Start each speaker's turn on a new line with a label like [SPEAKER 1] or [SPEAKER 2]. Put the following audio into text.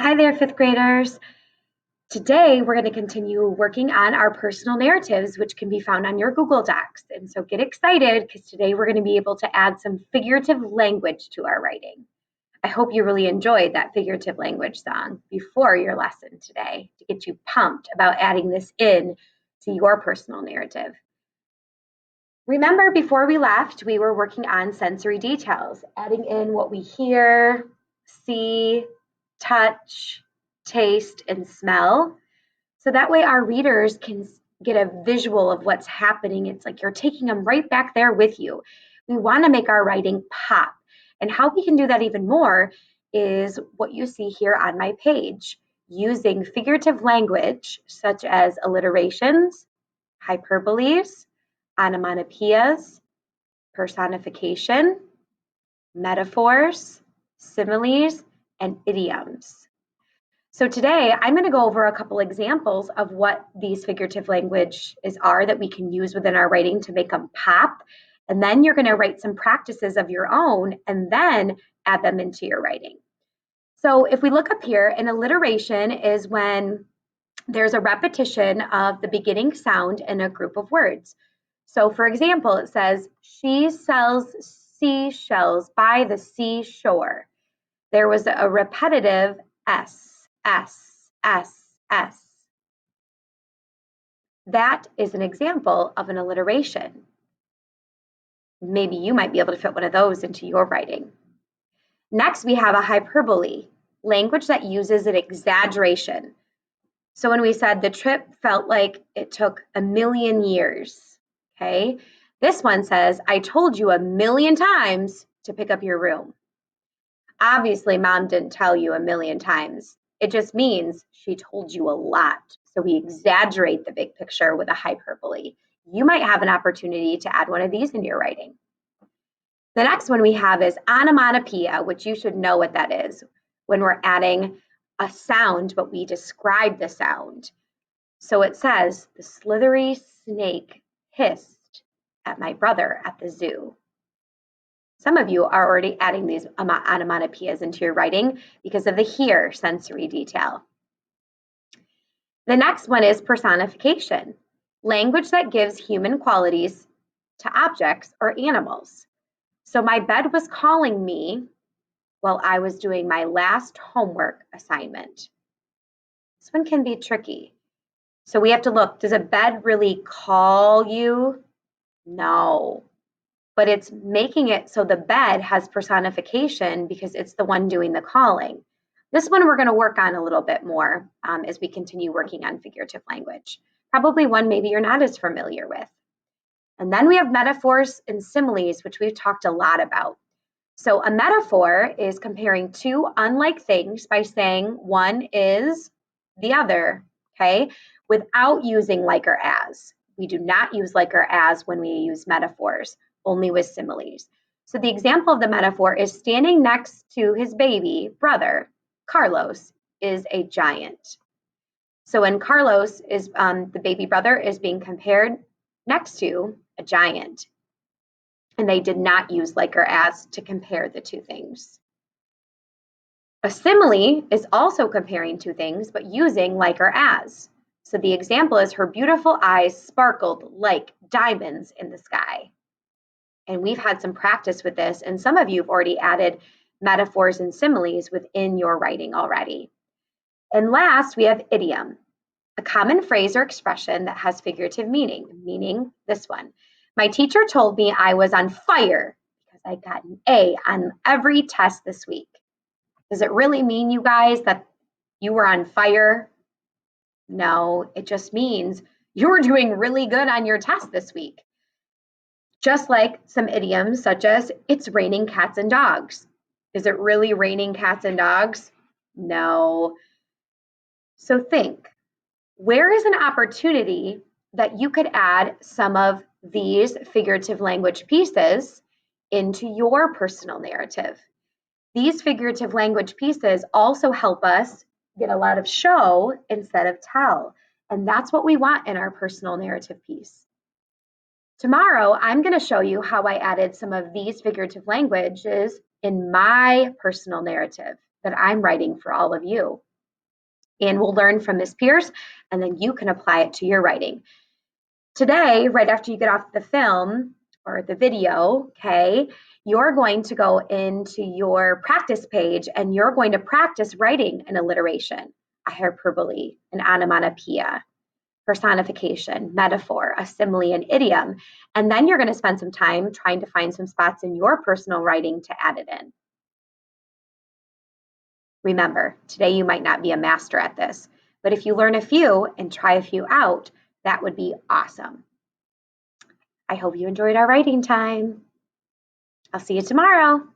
[SPEAKER 1] Hi there, fifth graders. Today, we're going to continue working on our personal narratives, which can be found on your Google Docs. And so get excited because today we're going to be able to add some figurative language to our writing. I hope you really enjoyed that figurative language song before your lesson today to get you pumped about adding this in to your personal narrative. Remember, before we left, we were working on sensory details, adding in what we hear, see, touch, taste, and smell. So that way our readers can get a visual of what's happening. It's like you're taking them right back there with you. We want to make our writing pop. And how we can do that even more is what you see here on my page, using figurative language such as alliterations, hyperboles, onomatopoeias, personification, metaphors, similes, and idioms. So today I'm going to go over a couple examples of what these figurative languages are that we can use within our writing to make them pop. And then you're going to write some practices of your own and then add them into your writing. So if we look up here, an alliteration is when there's a repetition of the beginning sound in a group of words. So for example, it says, she sells seashells by the seashore. There was a repetitive S, S, S, S. That is an example of an alliteration. Maybe you might be able to fit one of those into your writing. Next, we have a hyperbole, language that uses an exaggeration. So when we said the trip felt like it took 1,000,000 years, okay? This one says, I told you 1,000,000 times to pick up your room. Obviously, mom didn't tell you 1,000,000 times. It just means she told you a lot. So we exaggerate the big picture with a hyperbole. You might have an opportunity to add one of these in your writing. The next one we have is onomatopoeia, which you should know what that is when we're adding a sound, but we describe the sound. So it says, the slithery snake hissed at my brother at the zoo. Some of you are already adding these onomatopoeias into your writing because of the hear sensory detail. The next one is personification, language that gives human qualities to objects or animals. So my bed was calling me while I was doing my last homework assignment. This one can be tricky. So we have to look, does a bed really call you? No. But it's making it so the bed has personification because it's the one doing the calling. This one we're going to work on a little bit more as we continue working on figurative language. Probably one maybe you're not as familiar with. And then we have metaphors and similes, which we've talked a lot about. So a metaphor is comparing two unlike things by saying one is the other, okay, without using like or as. We do not use like or as when we use metaphors, only with similes. So the example of the metaphor is standing next to his baby brother, Carlos, is a giant. So when Carlos is, the baby brother is being compared next to a giant. And they did not use like or as to compare the two things. A simile is also comparing two things, but using like or as. So the example is her beautiful eyes sparkled like diamonds in the sky. And we've had some practice with this, and some of you have already added metaphors and similes within your writing already. And last, we have idiom, a common phrase or expression that has figurative meaning this one. My teacher told me I was on fire because I got an A on every test this week. Does it really mean, you guys, that you were on fire? No, it just means you were doing really good on your test this week. Just like some idioms such as, it's raining cats and dogs. Is it really raining cats and dogs? No. So think, where is an opportunity that you could add some of these figurative language pieces into your personal narrative? These figurative language pieces also help us get a lot of show instead of tell. And that's what we want in our personal narrative piece. Tomorrow, I'm going to show you how I added some of these figurative languages in my personal narrative that I'm writing for all of you. and we'll learn from Miss Pierce, and then you can apply it to your writing. Today, right after you get off the film or the video, okay, you're going to go into your practice page and you're going to practice writing an alliteration, a hyperbole, an onomatopoeia, personification, metaphor, a simile, and idiom. And then you're going to spend some time trying to find some spots in your personal writing to add it in. Remember, today you might not be a master at this, but if you learn a few and try a few out, that would be awesome. I hope you enjoyed our writing time. I'll see you tomorrow.